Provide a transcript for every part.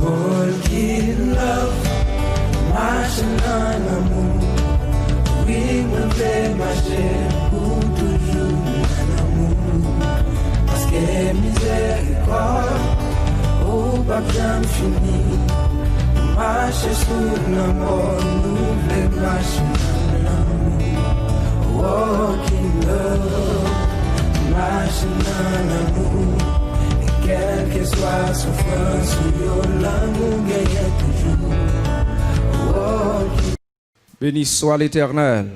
Walking love, marching dans l'amour. Oui, moi vais marcher pour toujours dans l'amour. Parce que miséricorde, oh, pas bien fini. Marcher sous l'amour, nous voulons marcher dans l'amour. Walking love, marching dans l'amour. Quelle que soit la souffrance, l'amour gagne toujours. Béni soit l'Éternel.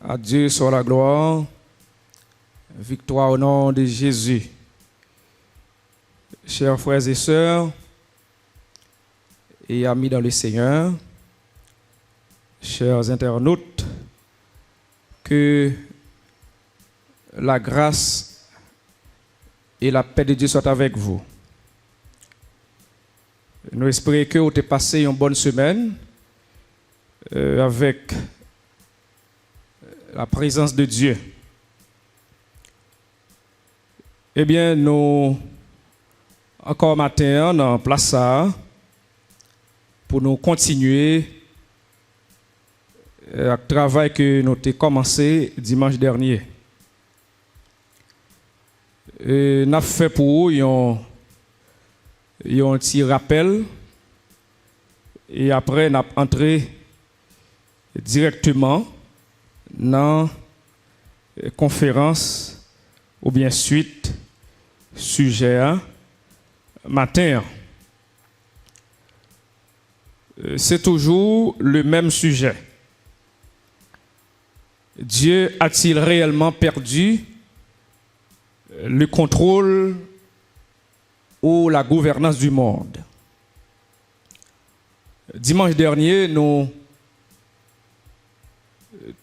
À Dieu soit la gloire. Victoire au nom de Jésus. Chers frères et sœurs et amis dans le Seigneur, chers internautes, que la grâce et la paix de Dieu soit avec vous. Nous espérons que vous avez passé une bonne semaine avec la présence de Dieu. Eh bien, nous, encore matin, dans place ça, pour nous continuer le travail que nous avons commencé dimanche dernier. Nous avons fait pour vous un petit rappel et après nous avons entré directement dans la conférence ou bien suite sujet matin. C'est toujours le même sujet. Dieu a-t-il réellement perdu le contrôle ou la gouvernance du monde? Dimanche dernier, nous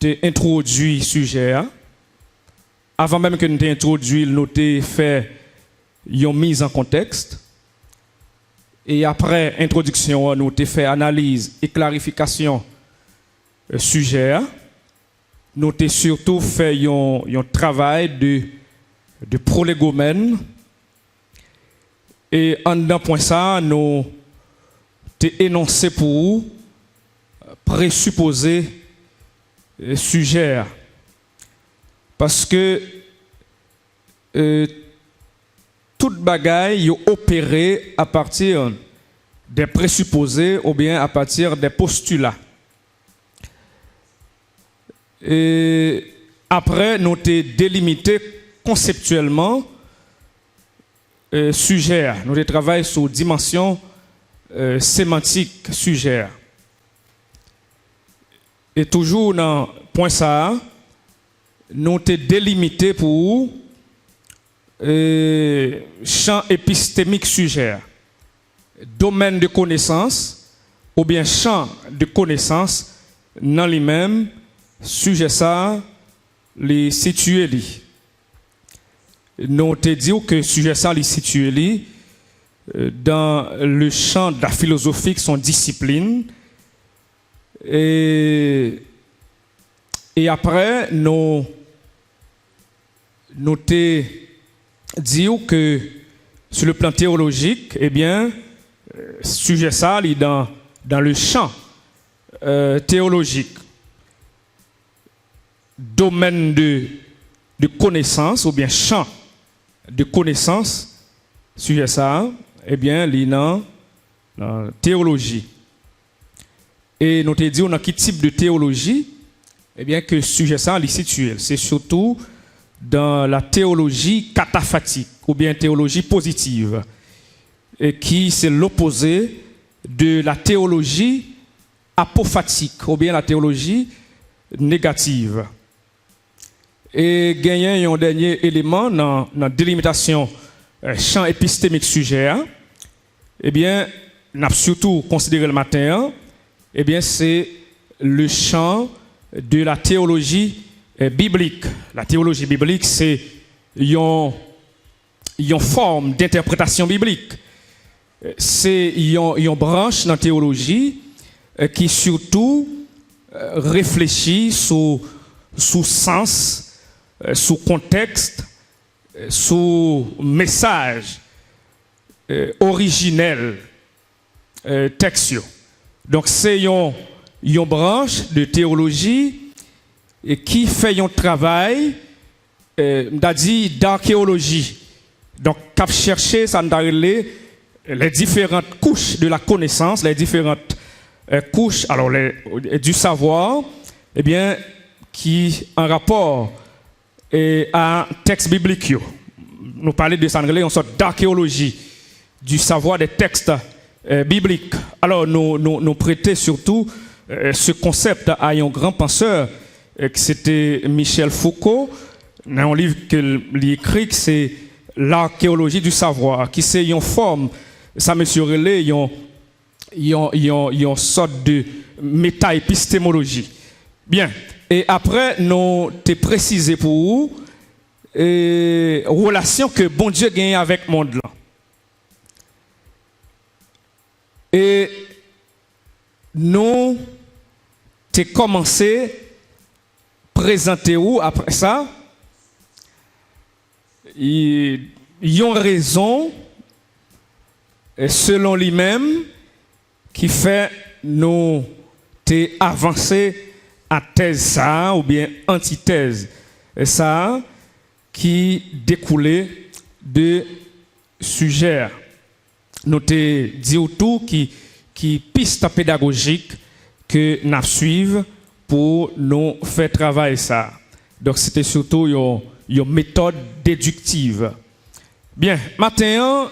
avons introduit le sujet. Avant même que nous ayons introduit, nous avons fait une mise en contexte. Et après introduction, nous avons fait analyse et clarification du sujet. Nous avons surtout fait un travail de prolégomène. Et en d'un point ça, nous avons énoncé pour vous présupposer le sujet. Parce que toute bagaille est opérée à partir des présupposés ou bien à partir des postulats. Et après, nous avons délimité conceptuellement sujet. Nous avons travaillé sur dimension sémantique sujet. Et toujours dans le point ça, nous avons délimité pour champ épistémique sujet, domaine de connaissance ou bien champ de connaissance dans lui-même, sujet ça, les situé li. Nous avons dit que sujet ça, les situé li dans le champ de la philosophie, son discipline. Et après, nous avons dit que sur le plan théologique, eh bien, sujet ça, il est dans le champ théologique. Domaine de connaissance, ou bien champ de connaissance, sujet ça, eh bien, il est dans la théologie. Et nous avons dit, on a quel type de théologie? Eh bien, que sujet ça, il est situé. C'est surtout dans la théologie cataphatique, ou bien théologie positive, et qui c'est l'opposé de la théologie apophatique, ou bien la théologie négative. Et gagner un dernier élément dans la délimitation champ épistémique sujet, eh bien, nous avons surtout considéré le matin, eh bien, c'est le champ de la théologie biblique. La théologie biblique, c'est une forme d'interprétation biblique. C'est une branche dans la théologie qui surtout réfléchit sous sens, sous contexte, sous message originel texte. Donc c'est une branche de théologie et qui fait un travail d'archéologie. Donc cap chercher ça les différentes couches de la connaissance, les différentes couches alors du savoir, eh bien qui en rapport à un texte biblique. Nous parlons de ça en une sorte d'archéologie du savoir des textes bibliques. Alors nous prêter surtout ce concept à un grand penseur qui c'était Michel Foucault dans un livre qu'il écrit que c'est l'archéologie du savoir qui c'est une forme ça monsieur relais une sorte de méta-épistémologie. Bien, et après nous t'ai précisé pour vous relation que bon Dieu gagne avec le monde là. Et nous t'ai commencé présenter où après ça ils ont raison selon lui-même qui fait nous t'ai avancé à thèse ça ou bien antithèse ça qui découlait de sujets. Nous t'ai dit tout qui piste pédagogique que nous suivons pour nous faire travailler ça. Donc c'était surtout une méthode déductive. Bien, maintenant,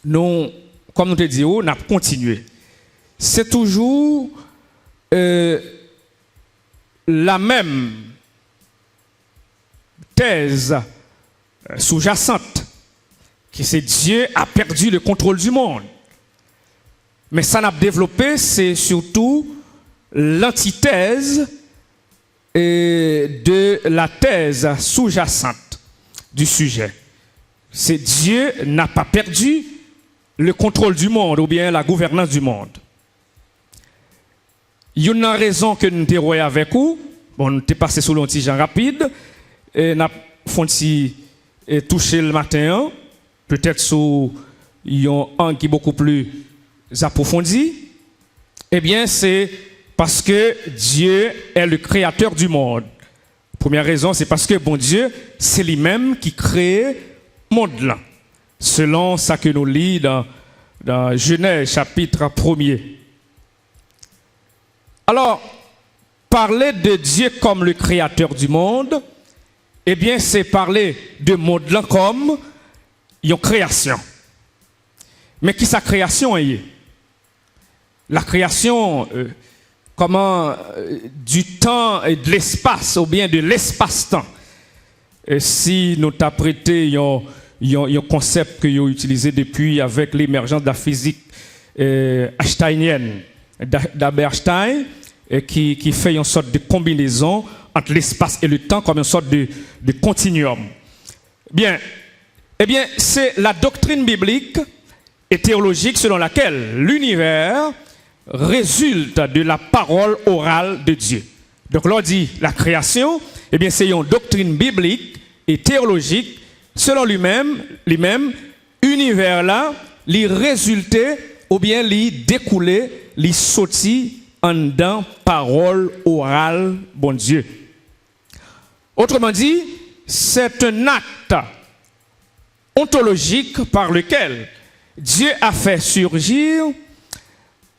nous, comme nous te dit, nous avons continué. C'est toujours la même thèse sous-jacente, qui c'est Dieu a perdu le contrôle du monde. Mais ça n'a développé, c'est surtout l'antithèse de la thèse sous-jacente du sujet. C'est Dieu n'a pas perdu le contrôle du monde ou bien la gouvernance du monde. Il y a une raison que nous avons avec vous. Bon, nous sommes passé sous l'antigen rapide. Et nous avons touché le matin, peut-être sous un angle qui est beaucoup plus approfondi. Eh bien, c'est parce que Dieu est le créateur du monde. Première raison, c'est parce que bon Dieu, c'est lui-même qui crée le monde là. Selon ça que nous lisons dans Genèse chapitre 1er. Alors, parler de Dieu comme le créateur du monde, eh bien, c'est parler de monde là comme une création. Mais qui sa création est? La création, du temps et de l'espace, ou bien de l'espace-temps. Si nous t'apprêtons un concept que vous utilisé depuis avec l'émergence de la physique einsteinienne d'Albert Einstein, qui fait une sorte de combinaison entre l'espace et le temps comme une sorte de continuum. Bien, eh bien, c'est la doctrine biblique et théologique selon laquelle l'univers résulte de la parole orale de Dieu. Donc, l'on dit la création, eh bien, c'est une doctrine biblique et théologique selon lui-même, univers là, les résultés ou bien les découlés, les sortis en dedans parole orale, bon Dieu. Autrement dit, c'est un acte ontologique par lequel Dieu a fait surgir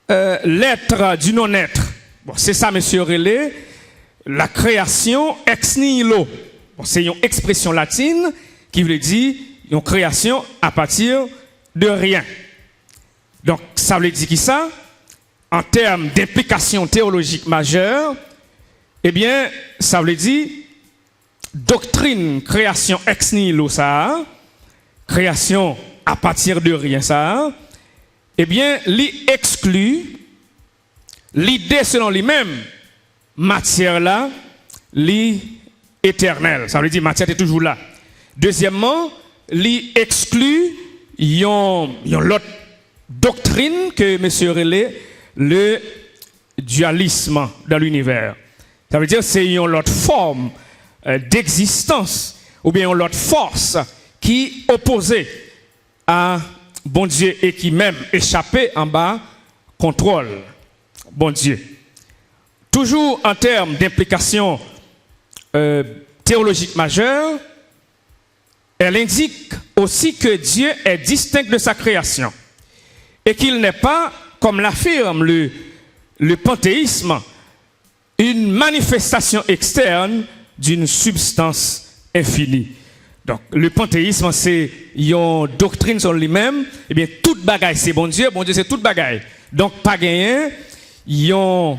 l'être du non-être. Bon, c'est ça, monsieur Relais, la création ex nihilo. Bon, c'est une expression latine qui veut dire une création à partir de rien. Donc, ça veut dire qui ça? En termes d'implication théologique majeure, eh bien, ça veut dire doctrine, création ex nihilo, ça, création à partir de rien, ça, eh bien, l'y exclut l'idée selon lui-même, matière là, l'y éternelle. Ça veut dire matière est toujours là. Deuxièmement, l'y exclut l'autre doctrine que M. Relais, le dualisme dans l'univers. Ça veut dire que c'est une autre forme d'existence ou bien une autre force qui opposée à bon Dieu et qui même échappé en bas contrôle bon Dieu. Toujours en termes d'implication théologique majeure, elle indique aussi que Dieu est distinct de sa création et qu'il n'est pas, comme l'affirme le panthéisme, une manifestation externe d'une substance infinie. Donc, le panthéisme, c'est une doctrine sur lui-même. Eh bien, toute bagaille, c'est bon Dieu c'est toute bagaille. Donc, pas gagné, il y a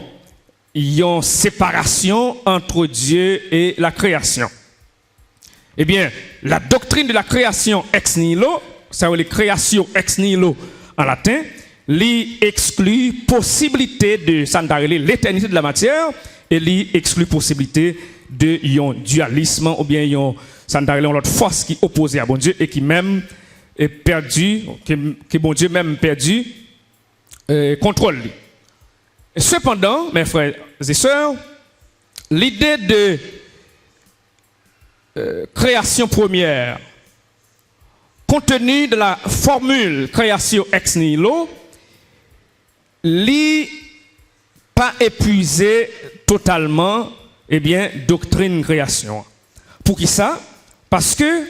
une séparation entre Dieu et la création. Eh bien, la doctrine de la création ex nihilo, ça veut dire création ex nihilo en latin, lui exclut possibilité de l'éternité de la matière et lui exclut possibilité de un dualisme ou bien l'autre force qui est opposée à bon Dieu et qui même est perdu, que bon Dieu même perdu contrôle. Et cependant, mes frères et sœurs, l'idée de création première contenue de la formule création ex nihilo n'est pas épuisée totalement, eh bien, doctrine création. Pour qui ça? Parce que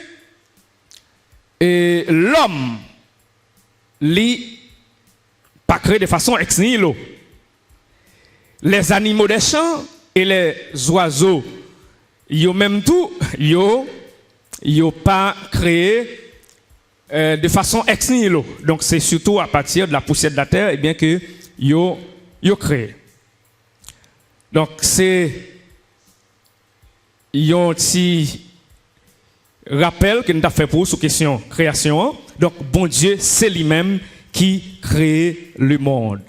l'homme n'est pas créé de façon ex nihilo. Les animaux des champs et les oiseaux, ils ont même tout, ils n'ont pas créé de façon ex nihilo. Donc c'est surtout à partir de la poussière de la terre et bien que ils ont créé. Donc c'est un petit rappel que nous avons fait pour vous sur la question création. Donc bon Dieu, c'est lui-même qui crée le monde.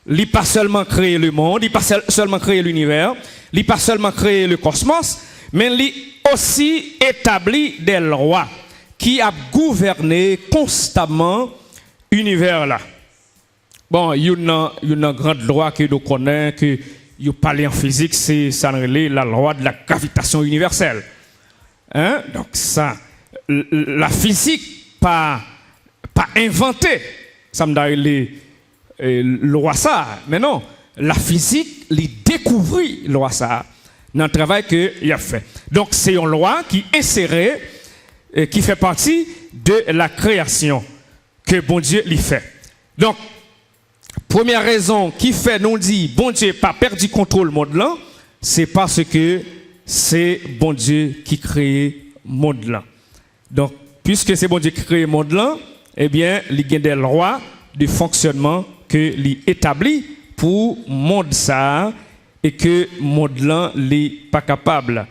Il n'a pas seulement créé le monde, il n'a pas seulement créé l'univers, il n'a pas seulement créé le cosmos, mais il a aussi établi des lois qui a gouverné constamment l'univers là. Bon, il y a une grande loi que nous connaissons, que vous parlez en physique, c'est la loi de la gravitation universelle. Hein? Donc ça, la physique pas inventée, ça me donne loi ça, mais non, la physique les découvrit loi ça dans le travail qu'il a fait. Donc c'est une loi qui est insérée, qui fait partie de la création que bon Dieu lui fait. Donc première raison qui fait nous dit bon Dieu pas perdu contrôle monde là, c'est parce que c'est bon Dieu qui crée monde là. Donc puisque c'est bon Dieu qui crée monde là, eh bien il y a des lois de fonctionnement que l'y établit pour monde ça et que monde là n'est pas capable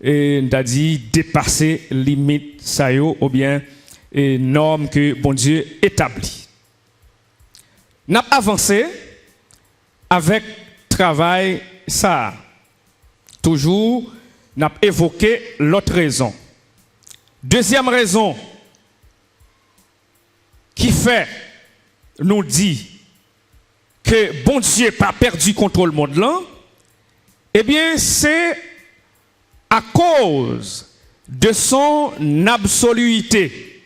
c'est-à-dire dépasser limite ça ou bien normes que bon Dieu établit. N'a avancé avec travail ça. Toujours n'a évoqué l'autre raison. Deuxième raison qui fait nous dit que bon Dieu n'a pas perdu contrôle du monde là, eh bien c'est à cause de son absoluité.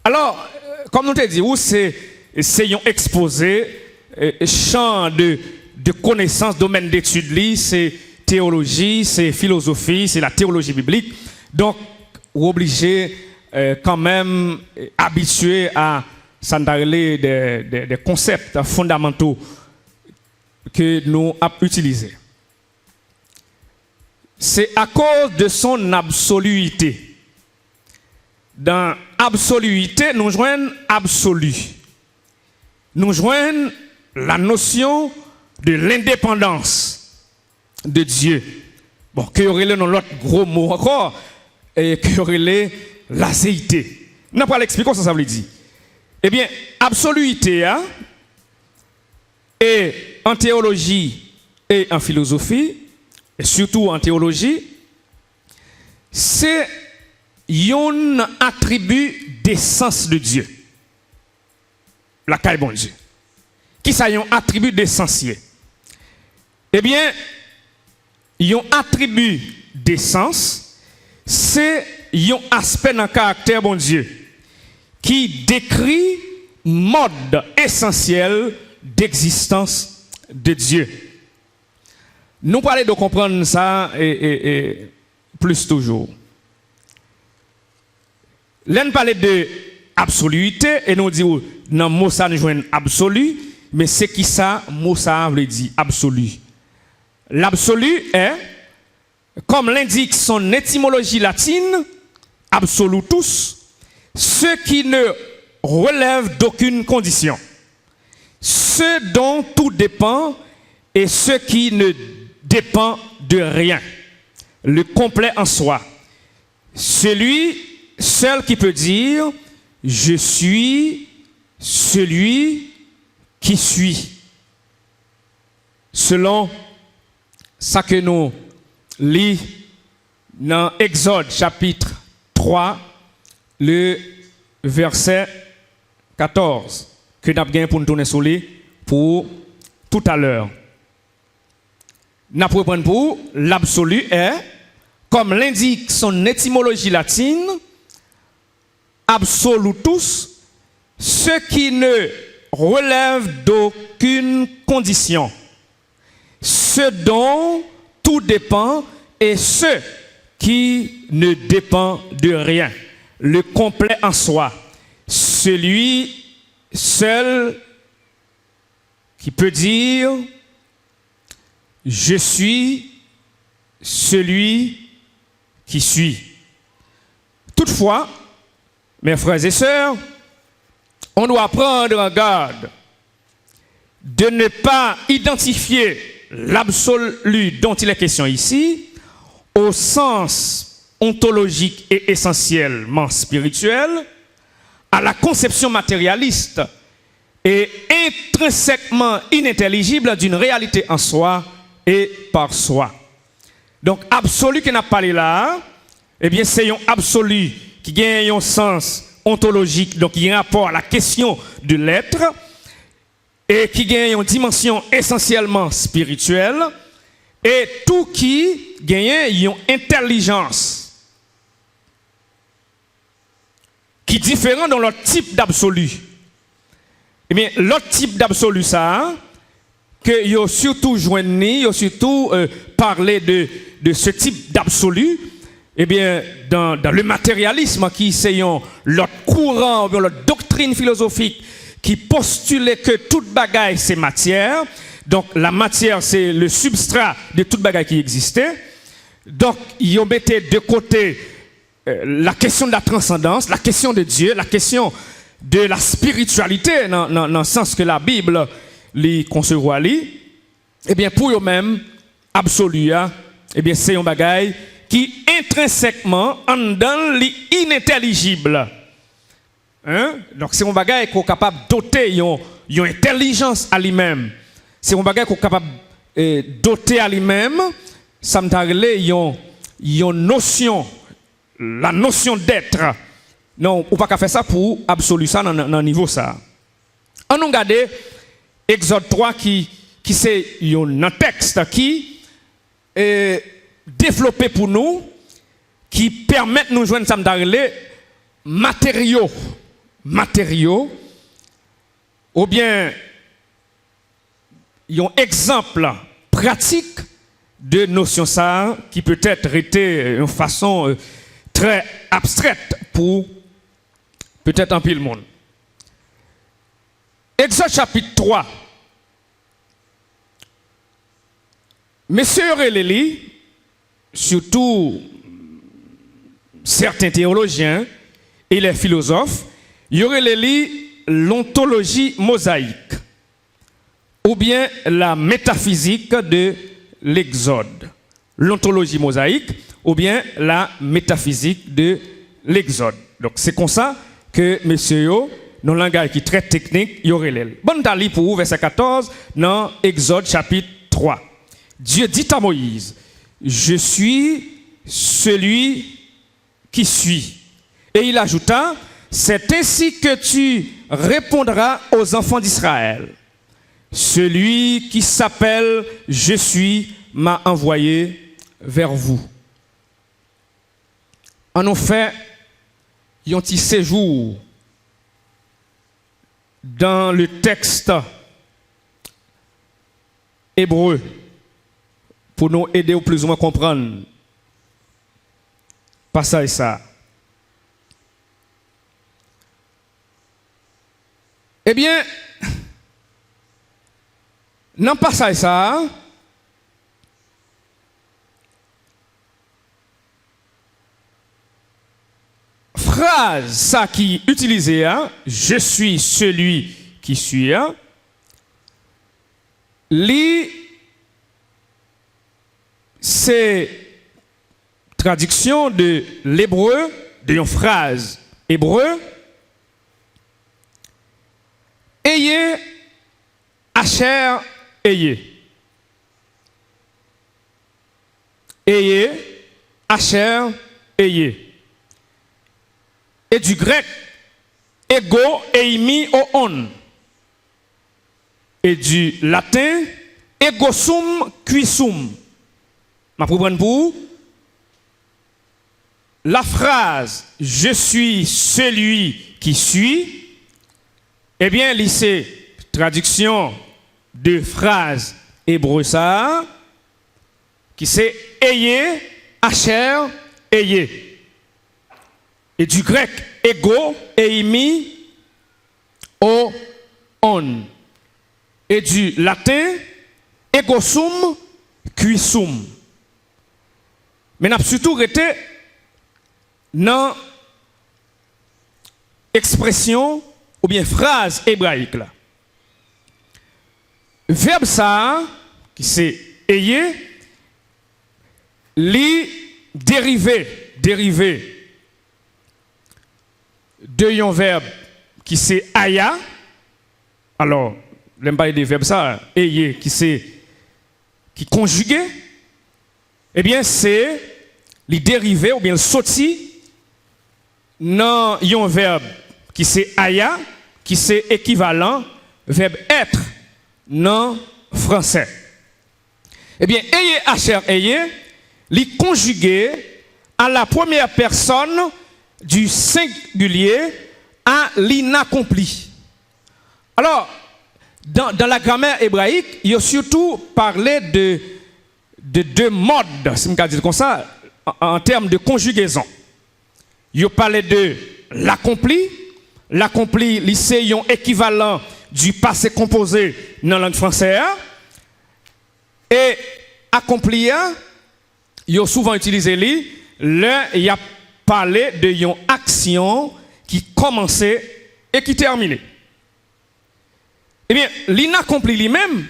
Alors, comme nous t'ai dit, c'est un exposé, champ de connaissances, domaine d'études, c'est théologie, c'est philosophie, c'est la théologie biblique. Donc, vous obligé quand même habitué à des concepts fondamentaux que nous avons utilisés. C'est à cause de son absoluité. Dans absoluité, nous joignons absolu. Nous joignons la notion de l'indépendance de Dieu. Bon, que y aurait dans l'autre gros mot encore, et que y aurait l'acéité. Nous n'avons pas l'expliquer ça veut dire. Eh bien, absoluité, hein, et en théologie et en philosophie, et surtout en théologie, c'est un attribut d'essence de Dieu. La caille bon Dieu. Qui ça un attribut d'essentiel? Eh bien, un attribut d'essence, c'est un aspect dans le caractère bon Dieu qui décrit mode essentiel d'existence de Dieu. Nous parlons de comprendre ça et plus toujours. Là, nous parlons de absoluité et nous disons dans le mot ça nous joignons absolu, mais c'est qui ça, mot ça veut dire absolu. L'absolu est, comme l'indique son étymologie latine, absolutus, ce qui ne relève d'aucune condition, ce dont tout dépend et ce qui ne dépend de rien, le complet en soi, celui seul qui peut dire je suis celui qui suis, selon ça que nous lisons dans Exode chapitre 3, le verset 14, que nous avons pour nous tourner sur lui pour tout à l'heure. Nous avons pour l'absolu est, comme l'indique son étymologie latine, absolutus, ce qui ne relève d'aucune condition, ce dont tout dépend et ce qui ne dépend de rien, le complet en soi, celui seul qui peut dire je suis celui qui suis. Toutefois, mes frères et sœurs, on doit prendre en garde de ne pas identifier l'absolu dont il est question ici au sens ontologique et essentiellement spirituel, à la conception matérialiste et intrinsèquement inintelligible d'une réalité en soi et par soi. Donc, absolu qui n'a pas parlé là, eh bien, c'est un absolu qui gagne un sens ontologique, donc il y a un rapport à la question de l'être, et qui gagne une dimension essentiellement spirituelle, et tout qui gagne une intelligence qui est différent dans l'autre type d'absolu. Eh bien, l'autre type d'absolu, ça, que yo surtout joigné, yo surtout parler de ce type d'absolu, eh bien, dans le matérialisme, qui c'est l'autre courant, l'autre doctrine philosophique qui postulait que toute bagaille c'est matière. Donc, la matière c'est le substrat de toute bagaille qui existait. Donc, ils ont mis de côté la question de la transcendance, la question de Dieu, la question de la spiritualité, dans le sens que la Bible les concevoir. Eh bien, pour eux-mêmes, absolu, eh bien, c'est un bagaille qui intrinsèquement en dans l'inintelligible. Hein? Donc c'est un bagage qu'on est capable de doter une intelligence à lui-même. C'est un bagage qu'on est capable de doter à lui-même. Ça me parle une notion, la notion d'être. Non, on ne peut pas faire ça pour absolu ça dans le niveau ça. On a regardé Exode 3 qui c'est un texte qui est développé pour nous, qui permet de nous joindre ça me parle matériaux, ou bien un exemple pratique de notion ça qui peut-être été une façon très abstraite pour peut-être un peu le monde. Exode chapitre 3. Messieurs Aurélie, surtout certains théologiens et les philosophes, il y aurait l'ontologie mosaïque ou bien la métaphysique de l'Exode. L'ontologie mosaïque ou bien la métaphysique de l'Exode. Donc c'est comme ça que messieurs, dans le langage qui est très technique, il y aurait l'elle. Bonne tali pour verset 14 dans Exode chapitre 3. Dieu dit à Moïse, je suis celui qui suis. Et il ajouta, c'est ainsi que tu répondras aux enfants d'Israël. Celui qui s'appelle je suis m'a envoyé vers vous. En effet, il y a un petit séjour dans le texte hébreu pour nous aider ou plus ou moins comprendre passage ça. Eh bien, dans passage ça, phrase ça qui utilisée, je suis celui qui suis, c'est traduction de l'hébreu, de une phrase hébreu. Ayez, Asher, ayez. Ayez, Asher, ayez. Et du grec, ego, eimi, on. Et du latin, egosum, quisum. Ma comprendre pour la phrase je suis celui qui suis. Eh bien, c'est traduction de phrase hébreu ça, qui c'est ayez, Asher, ayez. Et du grec, ego, eimi, on. Et du latin, egosum, quisum. Mais n'a surtout été dans expression ou bien phrase hébraïque là. Verbe ça, qui c'est ayez, li dérivé de un verbe qui c'est aya. Alors, l'aime pas des verbes ça, ayez, qui conjugué. Eh bien, c'est li dérivé ou bien le sorti dans un verbe qui c'est aya, qui c'est équivalent verbe être dans français. Eh bien, ayez, Asher, ayez, li conjugué à la première personne du singulier à l'inaccompli. Alors, dans la grammaire hébraïque, il y a surtout parlé de deux modes, si je peux dire comme ça, en termes de conjugaison. Il y a parlé de l'accompli. L'accompli, c'est un équivalent du passé composé dans la langue française. Et accompli, il y a souvent utilisé il y a parlé de une action qui commençait et qui terminait. Eh bien, l'inaccompli lui-même,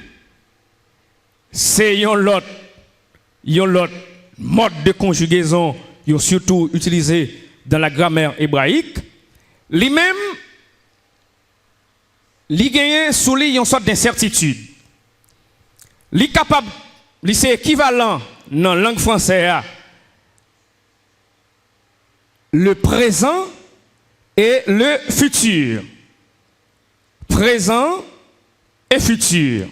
c'est un autre mode de conjugaison, surtout utilisé dans la grammaire hébraïque. Lui-même, il gagne sous lui une sorte d'incertitude. Il est capable, c'est équivalent dans la langue française, le présent et le futur. Présent et futur.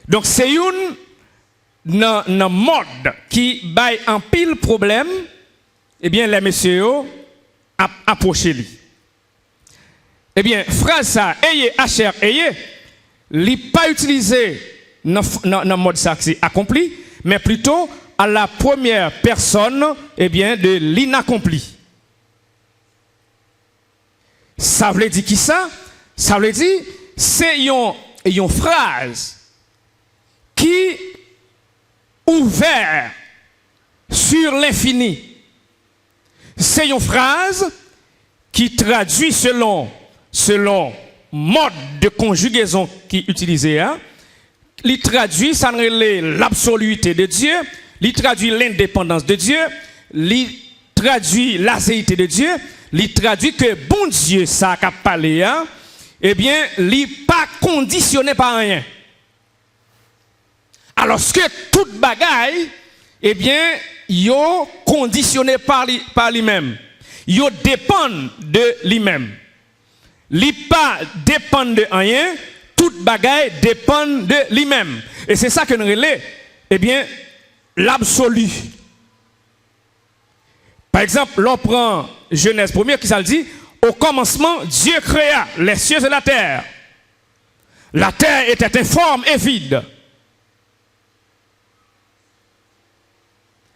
Donc c'est un mode qui baille un pile problème. Eh bien les messieurs approchez lui. Eh bien phrase ça ayez, Asher, ayez, li pas utilisé dans mode ça c'est accompli, mais plutôt à la première personne de l'inaccompli. Ça veut dire qui ça? Ça veut dire c'est une phrase qui ouvert sur l'infini. C'est une phrase qui traduit selon mode de conjugaison qui est utilisé. Il traduit ça l'absoluité de Dieu, il traduit l'indépendance de Dieu, il traduit l'acéité de Dieu, il traduit que bon Dieu ça a parlé, eh bien, il n'est pas conditionné par rien. Alors que toute bagaille, eh bien, yo conditionné par lui-même. Yo dépend de lui-même. Li pas dépend de rien, toute bagaille dépend de lui-même. Et c'est ça que nous relais, eh bien, l'absolu. Par exemple, l'on prend Genèse 1er qui ça le dit, au commencement, Dieu créa les cieux et la terre. La terre était informe et vide.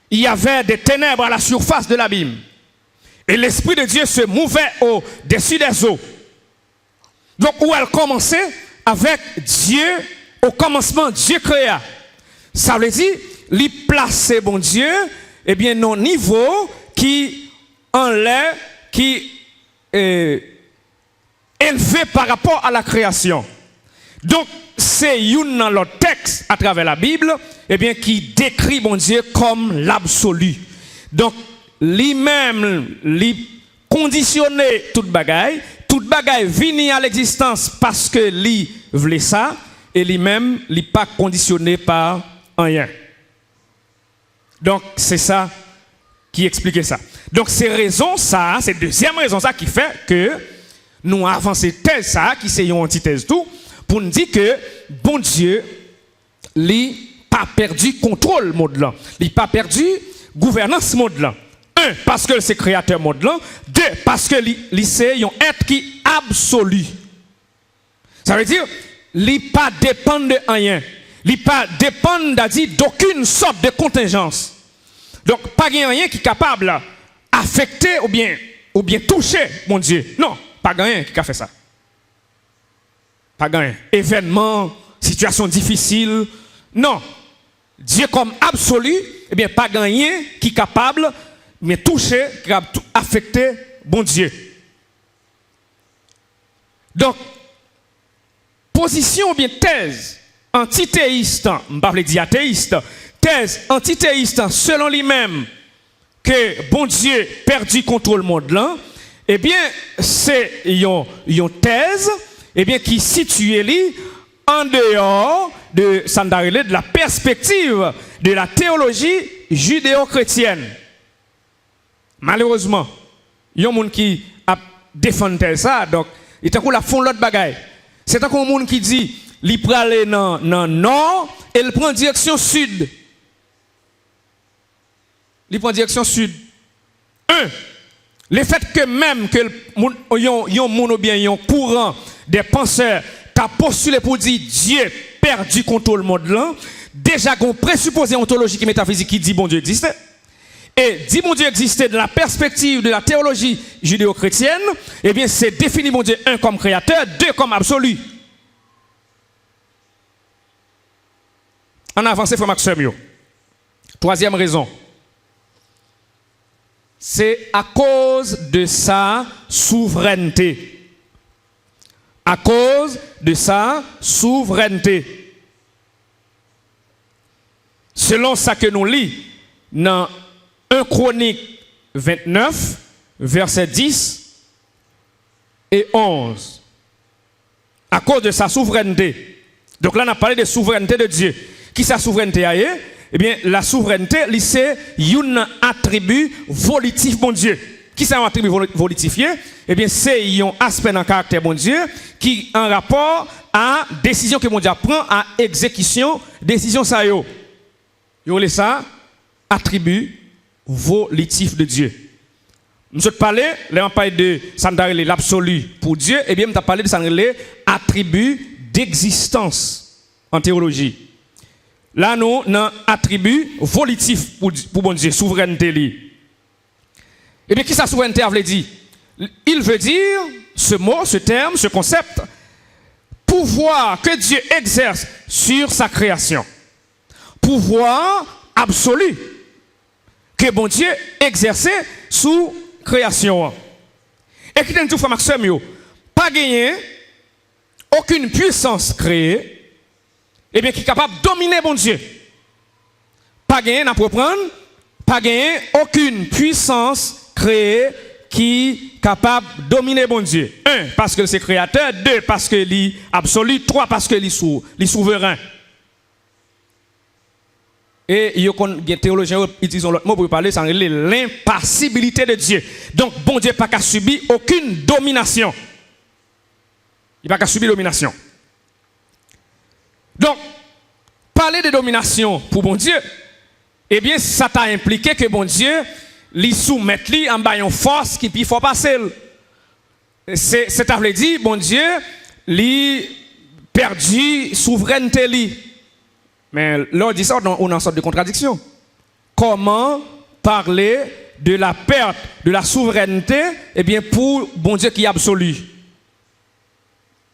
Il y avait des ténèbres à la surface de l'abîme. Et l'Esprit de Dieu se mouvait au-dessus des eaux. Donc, où elle commençait avec Dieu, au commencement, Dieu créa. Ça veut dire, il plaçait, bon Dieu, eh bien, non niveau qui enlève, qui est élevé par rapport à la création. Donc, c'est une dans le texte à travers la Bible, eh bien, qui décrit, bon Dieu, comme l'absolu. Donc, lui-même, lui conditionner toute bagaille vient à l'existence parce que lui voulait ça, et lui-même, lui pas conditionné par rien. Donc, c'est ça qui explique ça. Donc, c'est raison ça, c'est deuxième raison ça qui fait que nous avançons thèse ça, qui c'est une antithèse tout, pour nous dire que bon Dieu, lui pas perdu contrôle monde là, lui pas perdu gouvernance monde là. Un, parce que c'est créateur monde là. Deux, parce que lui c'est un être qui absolu. Ça veut dire, lui pas dépend de rien. Lui pas dépend d'aucune sorte de contingence. Donc pas rien qui est capable d'affecter ou bien toucher mon Dieu. Non, pas rien qui a fait ça. Pas rien. Événement, situation difficile. Non. Dieu comme absolu, eh bien pas rien qui est capable mais toucher, qui a affecté bon Dieu. Donc position ou bien thèse antithéiste, je ne vais pas dire athéiste, thèse antithéiste selon lui-même que bon Dieu perdu contrôle monde là, eh bien c'est une thèse eh bien qui situe lui en dehors de de la perspective de la théologie judéo-chrétienne. Malheureusement, il y a un monde qui a défendu ça, donc il y a la fond l'autre bagaille. C'est un monde qui dit il peut aller dans nord et il prend direction sud. Il prend direction sud. Un, le fait que même que y a un monde ou bien un courant des penseurs qui a postulé pour dire Dieu perdu contrôle monde là, déjà qu'on présupposé ontologique et métaphysique qui dit bon Dieu existait. Et dit bon Dieu existait de la perspective de la théologie judéo-chrétienne, eh bien c'est défini bon Dieu un comme créateur, deux comme absolu. En avance, frère Maxime. Troisième raison. C'est à cause de sa souveraineté. À cause de sa souveraineté. Selon ça que nous lisons dans 1 Chronique 29, versets 10 et 11. À cause de sa souveraineté. Donc là, on a parlé de souveraineté de Dieu. Qui sa souveraineté a? Eh bien, la souveraineté, c'est un attribut volitif, bon Dieu. Qui c'est un attribut volitif? Eh bien, c'est un aspect dans le caractère, bon Dieu, qui en rapport à décision que mon Dieu prend, à exécution, décision ça yo. Yo le ça, attribut volitif de Dieu. Nous avons parlé, là on parle de l'absolu pour Dieu, et bien nous avons parlé de attribut d'existence en théologie. Là nous avons attribut volitif pour bon Dieu, souveraineté. Et bien qui sa souveraineté veut dire? Il veut dire, ce mot, ce terme, ce concept, pouvoir que Dieu exerce sur sa création. Pouvoir absolu que bon Dieu exerçait sous création. Et qui t'en tout Maxime, pas gagner aucune puissance créée, et bien qui est capable de dominer bon Dieu. Pas gagner, n'a pas prendre, pas gagner aucune puissance créée qui est capable de dominer bon Dieu. Un, parce que c'est créateur. Deux, parce que c'est absolu. Trois, parce que c'est souverain. Et il y a des théologiens qui utilisent l'autre mot pour parler, c'est l'impassibilité de Dieu. Donc, bon Dieu n'a pas qu'à subir aucune domination. Il n'a pas qu'à subir domination. Donc, parler de domination pour bon Dieu, eh bien, ça t'a impliqué que bon Dieu lui soumette en bas une force qui peut faire passer. c'est à dire, bon Dieu, lui perdu souveraineté li. Mais là, on dit ça, on est en sorte de contradiction. Comment parler de la perte de la souveraineté, eh bien, pour bon Dieu qui est absolu?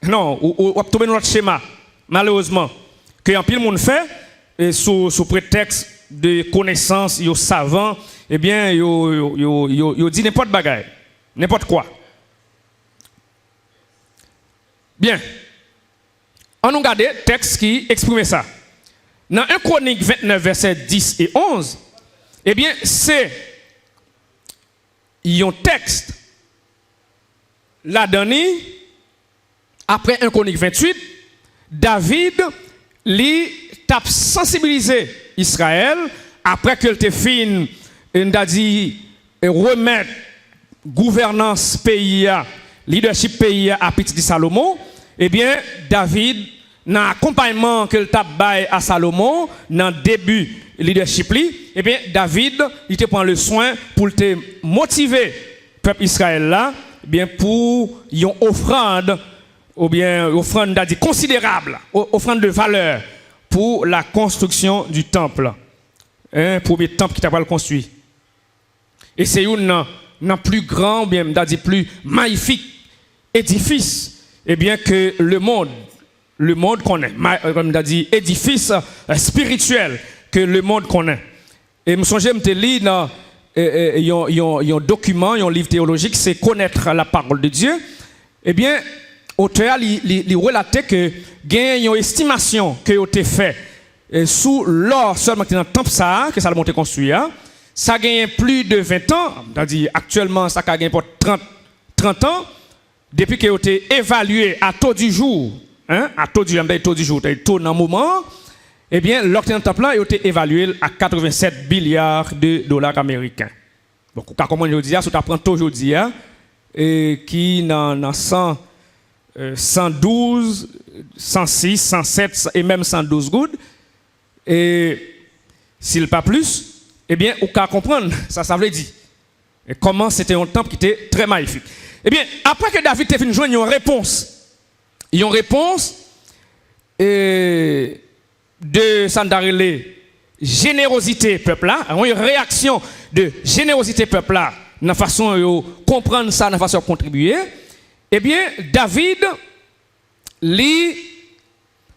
Non, on va tomber dans notre schéma, malheureusement, que un pile monde fait, et sous prétexte de connaissance, yo savant, eh bien, yo dit n'importe bagaille, n'importe quoi. Bien. On nous regarde le texte qui exprime ça. Dans 1 Chronique 29, versets 10 et 11, eh bien, c'est un texte là-dedans, après 1 Chronique 28, David lui t'a sensibilisé Israël après qu'elle te fin, on a dit remettre gouvernance pays, leadership pays à petit de Salomon. Eh bien, David, dans l'accompagnement que le tabac à Salomon, dans le début leadership, eh bien, David, il te prend le soin pour te motiver, peuple Israël là, eh bien, pour une offrande, ou bien, offrande considérable, offrande de valeur, pour la construction du temple. Un premier temple qui t'a pas construit. Et c'est un plus grand, ou bien, plus magnifique édifice, eh bien, que le monde connaît, comme on a dit, édifice spirituel que le monde connaît. Et je me souviens, je lis dans un document, un livre théologique, c'est Connaître la parole de Dieu. Eh bien, l'auteur il relatait que il y a une estimation que a été faite sous l'or seulement dans le temple ça, que ça a monté construit. Ça a gagné plus de 20 ans, c'est-à-dire actuellement ça a gagné pour 30 ans. Depuis qu'il a été évalué à taux du jour, à taux du jour, taux dans le moment, eh bien, l'octroi de temple a été évalué à 87 milliards de dollars américains. Donc, comment je dis, si tu apprends aujourd'hui, qui dans 112, 106, 107 et même 112 gouttes, et s'il pas plus, eh bien, on peut comprendre, ça veut dire. Et comment c'était un temple qui était très magnifique. Eh bien, après que David ait fini de joindre une réponse de Sandarele, générosité peuple là, une réaction de générosité peuple là, dans la façon de comprendre ça, dans la façon de contribuer, eh bien, David, lui,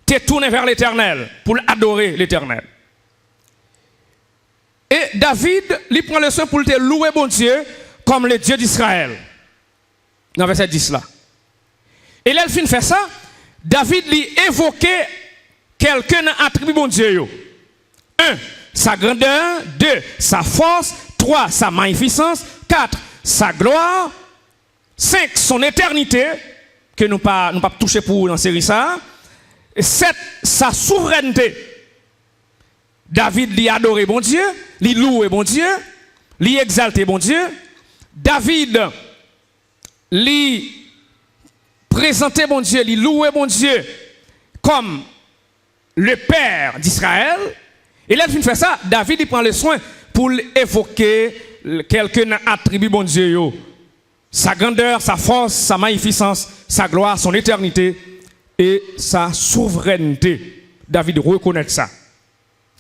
t'est tourné vers l'Éternel pour adorer l'Éternel. Et David, lui prend le soin pour te louer bon Dieu comme le Dieu d'Israël. Dans verset 10 là. Et là, il finit faire ça, David lui évoquait quelqu'un attribut bon Dieu. 1. Sa grandeur. 2. Sa force. 3. Sa magnificence. 4. Sa gloire. 5. Son éternité, que nous pas toucher pour dans série ça. 7. Sa souveraineté. David lui adorait bon Dieu, lui louait bon Dieu, lui exaltait bon Dieu. David lui présentait bon Dieu, lui louait bon Dieu comme le Père d'Israël. Et là, il fait ça, David il prend le soin pour évoquer quelqu'un attribut bon Dieu. Sa grandeur, sa force, sa magnificence, sa gloire, son éternité et sa souveraineté. David reconnaît ça.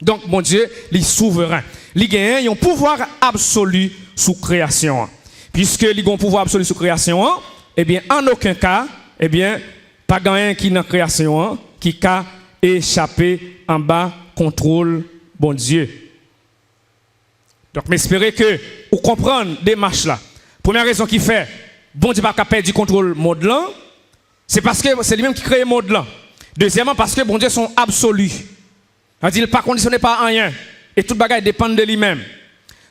Donc, mon Dieu, il est souverain. Il a un pouvoir absolu sous création. Puisque il a un pouvoir absolu sous création, eh bien, en aucun cas, eh bien, pas gagnant qui dans la création, qui a échappé en bas contrôle, bon Dieu. Donc, j'espère que vous comprenez des marches là. Première raison qui fait, bon Dieu n'a pas perdu du contrôle monde là, c'est parce que c'est lui-même qui crée le monde là. Deuxièmement, parce que bon Dieu sont absolus. Il n'est pas conditionné par rien. Et toute bagaille dépend de lui-même.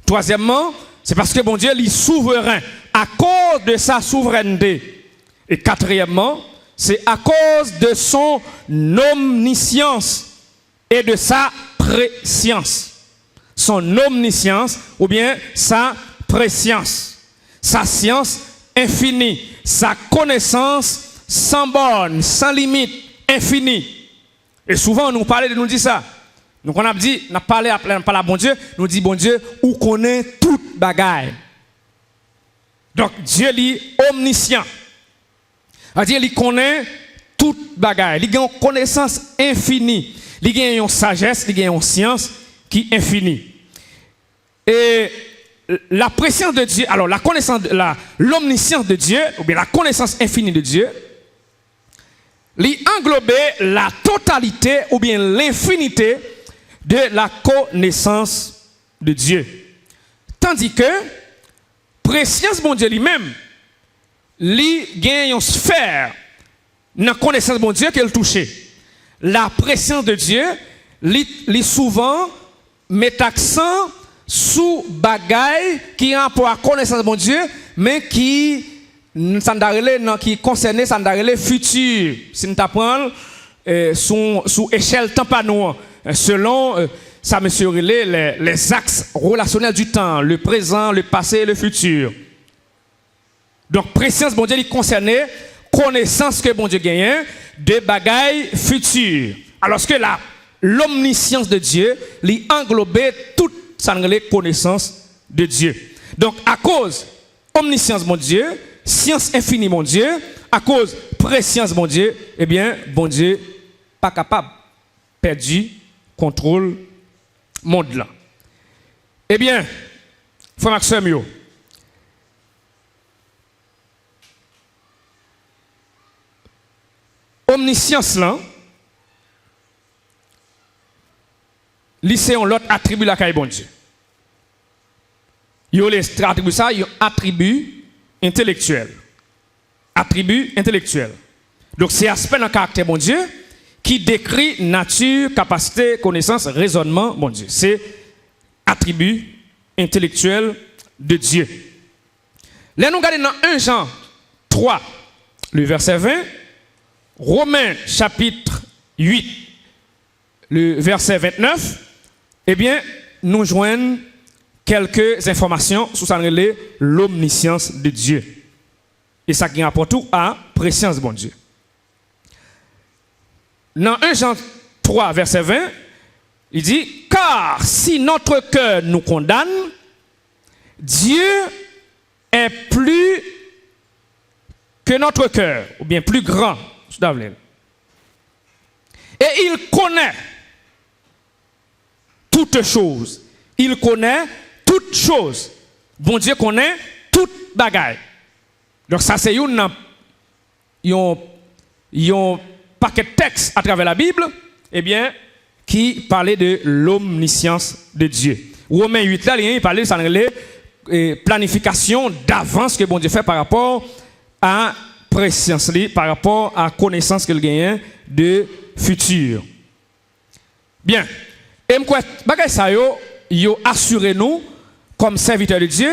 Troisièmement, c'est parce que bon Dieu est souverain à cause de sa souveraineté. Et quatrièmement, c'est à cause de son omniscience et de sa préscience. Son omniscience ou bien sa préscience. Sa science infinie. Sa connaissance sans borne, sans limite, infinie. Et souvent, nous parlons de nous dire ça. Donc on a dit, on a parlé à bon Dieu, nous dit bon Dieu, où connaît toute bagaille. Donc Dieu est omniscient. C'est-à-dire il connaît toute bagaille, il a une connaissance infinie, il a une sagesse, il a une science qui est infinie. Et la préscience de Dieu, alors la connaissance, l'omniscience de Dieu, ou bien la connaissance infinie de Dieu, il englobe la totalité ou bien l'infinité de la connaissance de Dieu. Tandis que préscience de Dieu lui-même, il gagne une sphère dans la connaissance de Dieu qu'elle touche. La préscience de Dieu, il souvent met accent sous bagaille qui a rapport à la connaissance de Dieu, mais qui concerne le futur. Si nous apprenons sous échelle temporelle, selon ça mesure les axes relationnels du temps, le présent, le passé et le futur. Donc, préscience, bon Dieu, il concerne connaissance que bon Dieu gagne de bagailles futures. Alors que l'omniscience de Dieu, il englobe toute sa connaissance de Dieu. Donc, à cause omniscience, mon Dieu, science infinie, mon Dieu, à cause préscience, mon Dieu, eh bien, bon Dieu, pas capable, perdu, contrôle, monde là. Eh bien, frère Maxime, omniscience là, lycéon l'autre attribut la caille bon Dieu. Yo les attributs ça, yo attribut intellectuel. Attribut intellectuel. Donc c'est aspect dans le caractère bon Dieu qui décrit nature, capacité, connaissance, raisonnement bon Dieu. C'est attribut intellectuel de Dieu. Là nous regardons dans 1 Jean 3, le verset 20, Romains chapitre 8, le verset 29, eh bien, nous joignons quelques informations sur l'omniscience de Dieu. Et ça qui rapporte tout à préscience de bon Dieu. Dans 1 Jean 3, verset 20, il dit, car si notre cœur nous condamne, Dieu est plus que notre cœur, ou bien plus grand. Et il connaît toutes choses. Il connaît toutes choses. Bon Dieu connaît toute bagaille. Donc ça c'est un paquet de textes à travers la Bible, eh bien, qui parlait de l'omniscience de Dieu. Romains 8 là, il parlait de planification d'avance que bon Dieu fait par rapport à préscience, par rapport à la connaissance qu'il gagne de futur. Bien. Et ça yo assuré nous comme serviteurs de Dieu,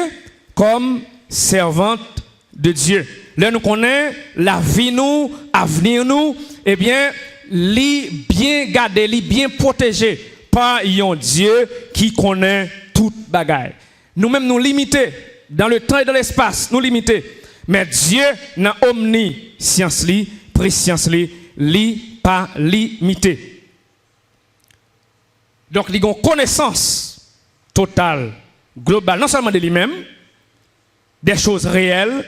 comme servantes de Dieu. Là nous connaissons la vie nous, avenir nous, eh bien, li bien gardé, li bien protégé par un Dieu qui connaît toute bagaille. Nous-mêmes nous limités dans le temps et dans l'espace, nous limités. Mais Dieu n'a omniscience li, préscience li pas limité. Donc il a une connaissance totale, globale, non seulement de lui-même, des choses réelles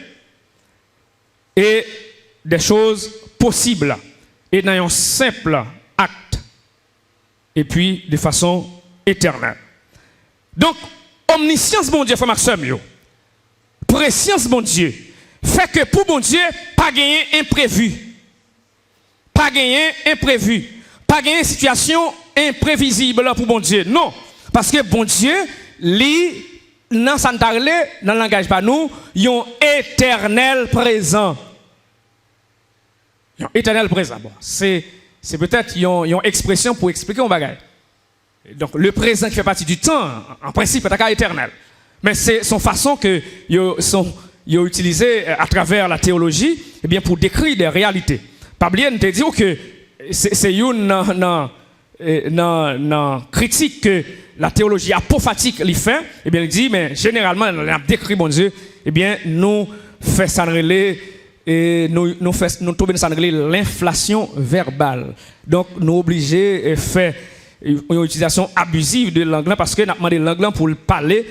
et des choses possibles, et dans un simple acte, et puis de façon éternelle. Donc, omniscience, mon Dieu, frère Maxime, préscience, mon Dieu, fait que pour mon Dieu, pas gagner imprévu. Pas gagner imprévu. Pas gagner situation imprévisible pour mon Dieu. Non. Parce que bon Dieu, lui, dans le langage pas nous, il un éternel présent. Un éternel présent. Bon, c'est peut-être une expression pour expliquer un bagage. Donc le présent qui fait partie du temps, en principe, est éternel. Mais c'est son façon que ils ont utilisé à travers la théologie, eh bien, pour décrire des réalités. Pablien te dit que c'est une critique que la théologie apophatique lui fait. Eh bien, il dit, mais généralement, on décrit mon Dieu, eh bien, nous faisons ça et nous trouvons ça l'inflation verbale. Donc, nous obligés de faire une utilisation abusive de l'anglais parce que nous avons demandé l'anglais pour parler.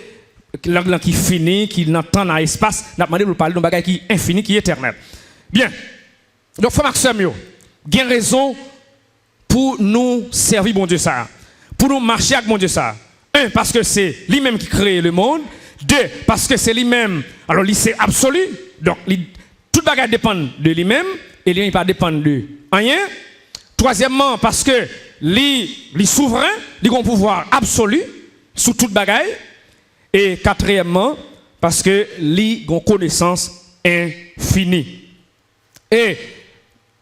L'anglais qui finit, qui n'entend dans l'espace, n'a demandé de parler d'un bagage qui est infini, qui est éternel. Bien. Donc, frère Maxime, il y a raison pour nous servir bon Dieu ça. Pour nous marcher avec bon Dieu ça. Un, parce que c'est lui-même qui crée le monde. Deux, parce que c'est lui-même. Alors, lui, c'est absolu. Donc, tout bagage dépend de lui-même. Et lui, il ne pas dépendre de rien. Troisièmement, parce que lui souverain, il a un pouvoir absolu sur toute bagaille. Et quatrièmement, parce que lui a une connaissance infinie. Et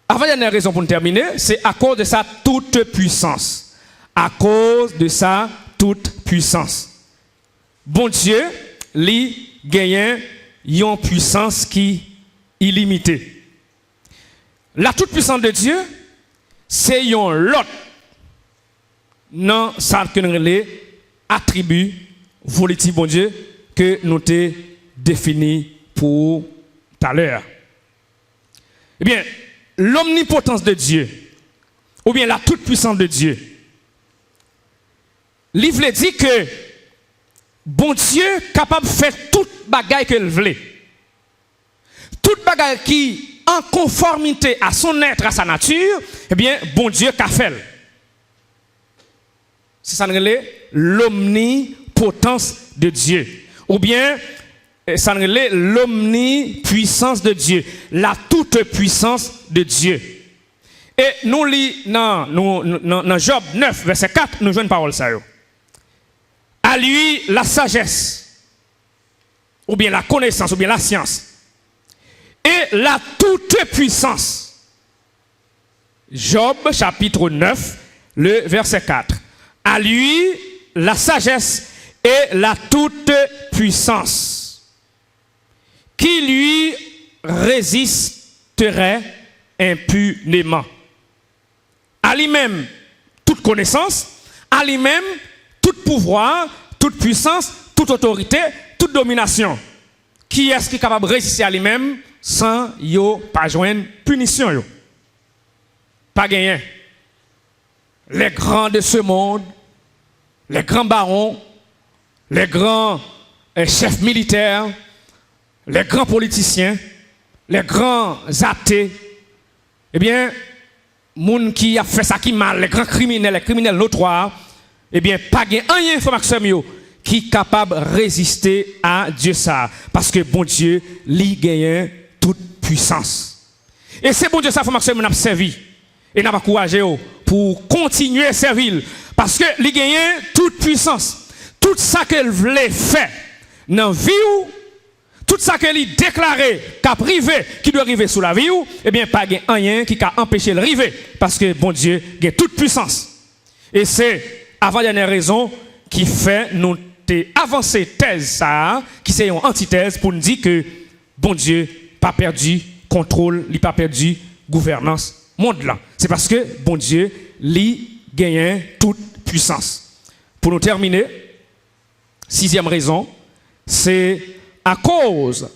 avant, il y a une raison pour nous terminer, c'est à cause de sa toute puissance. À cause de sa toute puissance. Bon Dieu, lui, gagne une puissance qui est illimitée. La toute puissance de Dieu, c'est un lot. Non, ça que nous les attributs volatilles, bon Dieu, que nous avons défini pour tout à l'heure. Eh bien, l'omnipotence de Dieu, ou bien la toute puissance de Dieu, le livre dit que bon Dieu est capable de faire toute bagaille qu'il veut. Toute bagaille qui en conformité à son être, à sa nature, eh bien, bon Dieu qu'a fait. C'est ça l'omnipotence de Dieu. Ou bien, ça l'omnipuissance de Dieu. La toute puissance de Dieu. Et nous lisons dans Job 9, verset 4, nous jouons une parole ça. À lui, la sagesse, ou bien la connaissance, ou bien la science, et la toute puissance. Job, chapitre 9, le verset 4. À lui, la sagesse et la toute puissance, qui lui résisterait impunément. À lui-même, toute connaissance, à lui-même, tout pouvoir, toute puissance, toute autorité, toute domination. Qui est-ce qui est capable de résister à lui-même sans yo pas joindre punition yo? Pas gagné. Les grands de ce monde, les grands barons, les grands chefs militaires, les grands politiciens, les grands athées, eh bien, moun qui a fait ça qui mal, les grands criminels, les criminels notoires, eh bien, pas gagné rien information qui est capable de résister à Dieu ça. Parce que bon Dieu, lui gagne toute puissance. Et c'est bon Dieu ça, information nous a servi. Et n'a pas couragé pour continuer à servir. Parce que lui gagne toute puissance. Tout ça qu'elle voulait faire dans la vie, tout ça qu'elle a déclaré, qu'a privé, qui doit arriver sous la vie, eh bien, pas rien qui a empêché de arriver. Parce que bon Dieu a toute puissance. Et c'est avant-dernière raison qui fait nous avancer thèse ça, qui c'est une antithèse pour nous dire que bon Dieu pas perdu contrôle, il n'a pas perdu gouvernance monde là. C'est parce que bon Dieu lui gagne toute puissance. Pour nous terminer, sixième raison, c'est à cause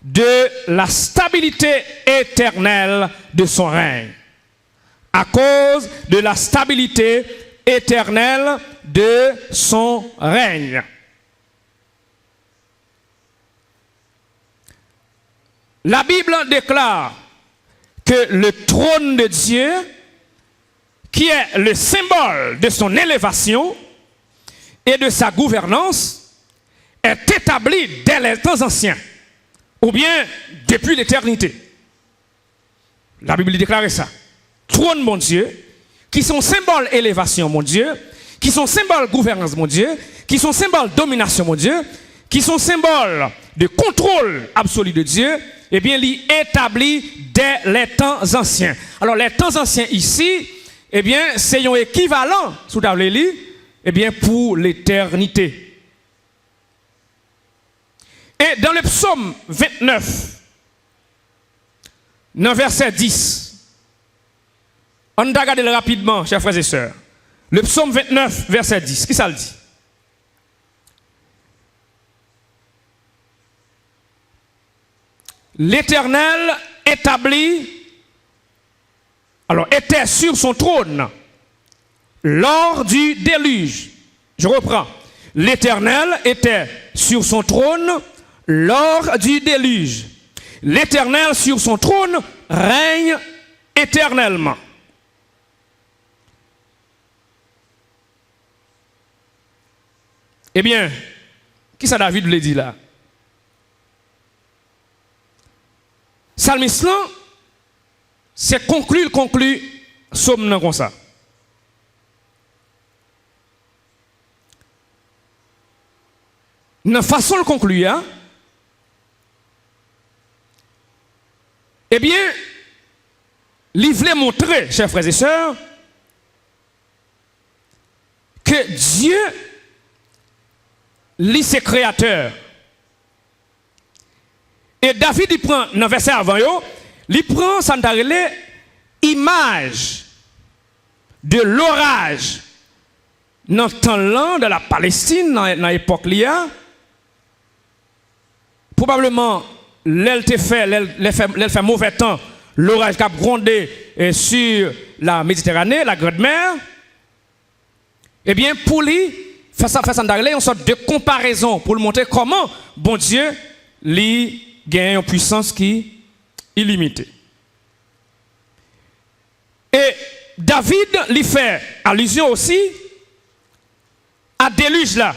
de la stabilité éternelle de son règne. À cause de la stabilité éternelle de son règne. La Bible déclare que le trône de Dieu, qui est le symbole de son élévation et de sa gouvernance, est établi dès les temps anciens, ou bien depuis l'éternité. La Bible déclare ça. Trône, mon Dieu, qui sont symbole élévation, mon Dieu, qui sont symbole gouvernance, mon Dieu, qui sont symbole domination, mon Dieu, qui sont symbole de contrôle absolu de Dieu, eh bien, il est établi dès les temps anciens. Alors, les temps anciens ici, eh bien, c'est un équivalent, sous table, eh bien, pour l'éternité. Et dans le psaume 29, dans verset 10, on va regarder rapidement, chers frères et sœurs. Le psaume 29, verset 10, qui ça le dit? L'Éternel était sur son trône lors du déluge. Je reprends. L'Éternel était sur son trône lors du déluge. L'Éternel sur son trône règne éternellement. Eh bien, qui ça David le dit là? Psalmiste, c'est conclu somme comme ça. Dans façon de conclure, eh bien, il voulait montrer, chers frères et sœurs, que Dieu, lui, c'est créateur. Et David, il prend, dans le verset avant, il prend, ça image de l'orage dans le temps de la Palestine, dans l'époque là. Probablement, l'elle fait mauvais temps, l'orage qui a grondé sur la Méditerranée, la Grande Mer. Eh bien, pour lui, faire ça, une sorte de comparaison pour lui montrer comment, bon Dieu, lui gagne une puissance qui est illimitée. Et David lui fait allusion aussi à déluge là.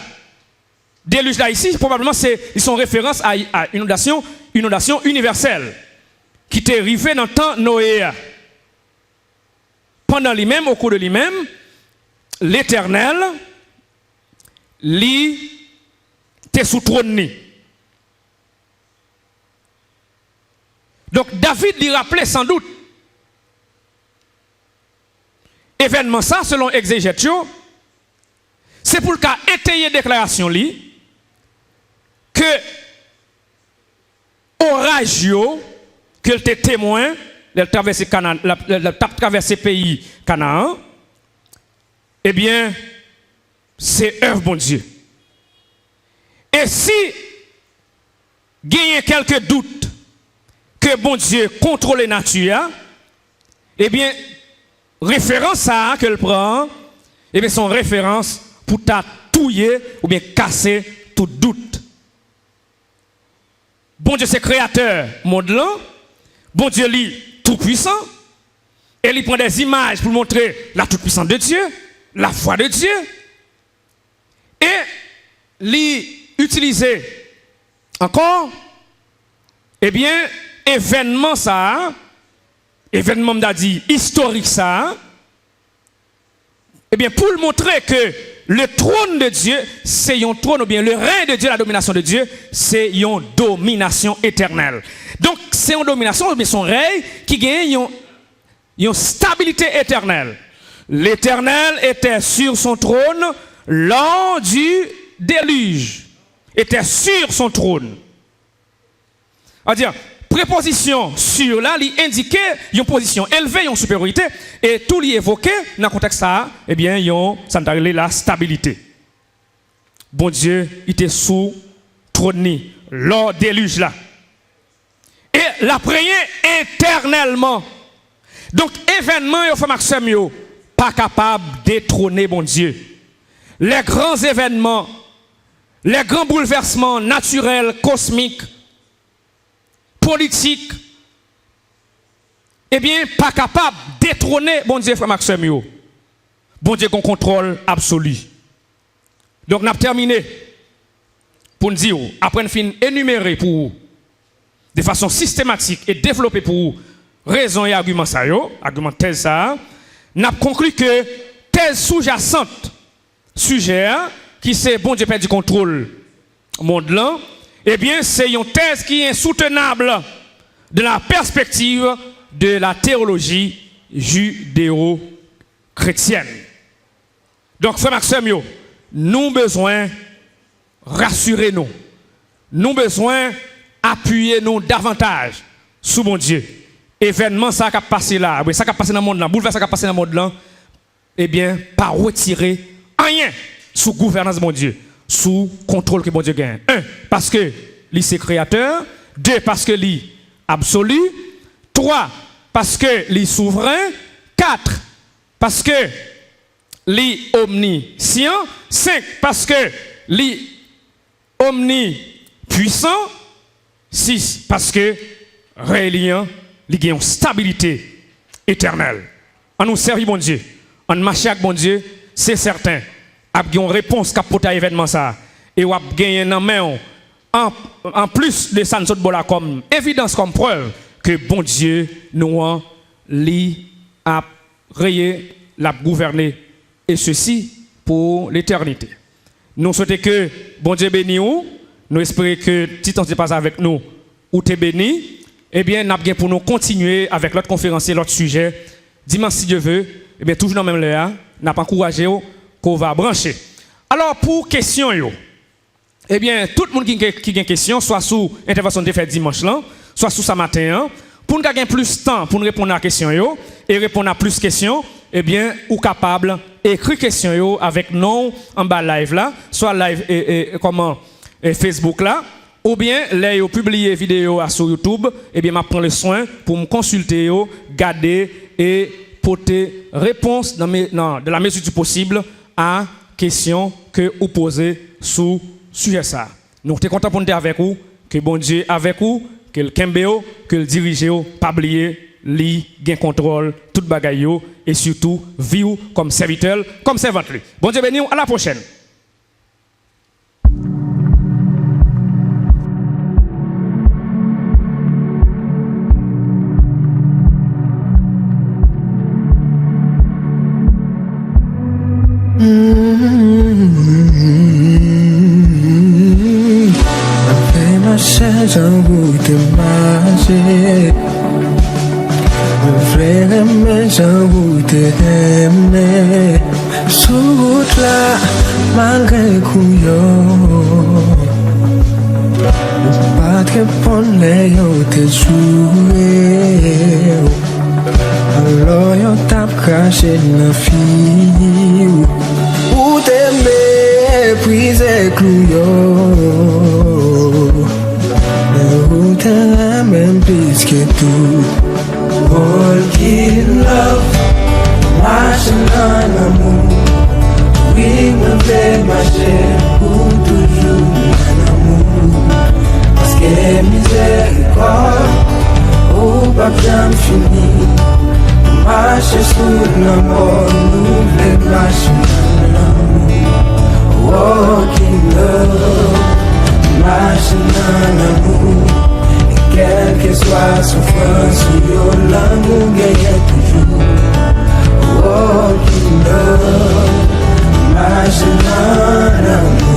Déluge là ici, probablement, ils sont référence à inondation universelle qui était arrivée dans le temps de Noé. Pendant lui-même, au cours de lui-même, l'Éternel, lui, était sous trône. Donc David lui rappelait sans doute événement ça, selon exégète, c'est pour le cas étayer déclaration li que orage que le témoin de traverser pays Canaan, eh bien c'est œuvre bon Dieu. Et si il y a quelques doutes que bon Dieu contrôle la nature, eh bien référence ça que le prend, eh bien son référence pour touiller ou bien casser tout doute. Bon Dieu c'est créateur monde là, bon Dieu lui tout puissant, et il prend des images pour montrer la toute puissance de Dieu, la foi de Dieu, et lui utiliser encore, eh bien événement ça, événement m'a dit historique ça, eh bien pour le montrer que le trône de Dieu, c'est un trône, ou bien le règne de Dieu, la domination de Dieu, c'est une domination éternelle. Donc, c'est une domination, mais son règne qui gagne une stabilité éternelle. L'Éternel était sur son trône lors du déluge. Était sur son trône. C'est-à-dire, préposition sur là, il indiquait une position élevée, une supériorité, et tout lui évoqué dans le contexte ça, eh bien, ça nous la stabilité. Bon Dieu, il était sous trône lors du déluge là. Et la prière éternellement. Donc, événement, il faut maximum pas capable de détrôner bon Dieu. Les grands événements, les grands bouleversements naturels, cosmiques, politique, eh bien, pas capable de détrôner bon Dieu, frère Maxime. Bon Dieu, qu'on contrôle absolu. Donc, nous avons terminé pour nous dire, après nous fin énumérer pour vous, de façon systématique et développée pour vous, raison et argument ça, argument thèse ça, nous avons conclu que thèse sous-jacente, sujet, qui c'est bon Dieu perd du contrôle monde là, eh bien, c'est une thèse qui est soutenable de la perspective de la théologie judéo-chrétienne. Donc, frère Maxime, nous avons besoin de rassurer nous. Nous avons besoin d'appuyer nous davantage sous mon Dieu. Événement, ça qui a passé là, ça qui a passé dans le monde là, bouleversement ça qui a passé dans le monde là, eh bien, pas retirer rien sous gouvernance de mon Dieu. Sous contrôle que bon Dieu gagne. 1. Parce que lui c'est créateur. 2. Parce que lui absolu. 3. Parce que lui souverain. 4. Parce que lui omniscient. 5. Parce que lui omnipuissant. 6. Parce que reliant, lui gagne une stabilité éternel. On nous servir bon Dieu, on marche avec bon Dieu, c'est certain. A une réponse qui a événement ça et on a gagné dans main en plus de ça nous comme évidence comme preuve que bon Dieu nous a rayé l'a gouverné et ceci pour l'éternité. Nous souhaitons que bon Dieu bénisse nous, nous espérons que Titan se passe avec nous ou te béni. Eh bien, nous avons pour nous continuer avec l'autre conférencier, l'autre sujet. Dimanche, si Dieu veut, eh bien, toujours dans le même lieu, nous avons encouragé qu'on va brancher. Alors, pour question, eh bien, tout le monde qui a une question, soit sous l'intervention de fait dimanche, là, soit sous ce matin, pour nous gagner plus de temps pour nous répondre à la question et répondre à plus de questions, eh bien, ou capable d'écrire question avec nous en bas live là, soit live et Facebook là, ou bien les publier vidéo sur YouTube, eh bien, je prends le soin pour me consulter, garder et porter réponse dans la mesure du possible à questions que vous posez sous sujet ça. Nous sommes contents pour nous avec vous, que bon Dieu avec vous, que le Kembeo, que le dirige, pas oublier, li gain contrôle, tout bagaille et surtout vivre comme serviteur, comme servante. Bon Dieu béni, à la prochaine. J'en goûte manger. Vraiment, j'en goûte aimer. Sous route là, malgré couillon. Pas que pour les te jouer. Alors, yo tape craché la fille. Ou t'aimer, puis c'est couillon. T'as même plus que tout. Walking love, marching dans l'amour. Oui, me fait marcher pour toujours dans l'amour. Parce que miséricorde, oh, pas bien fini. Marcher sous l'amour, nous fait marcher dans l'amour. Walking love, marching dans l'amour. Quelle que soit la souffrance, l'amour gagne toujours. Walking love, marching dans l'amour.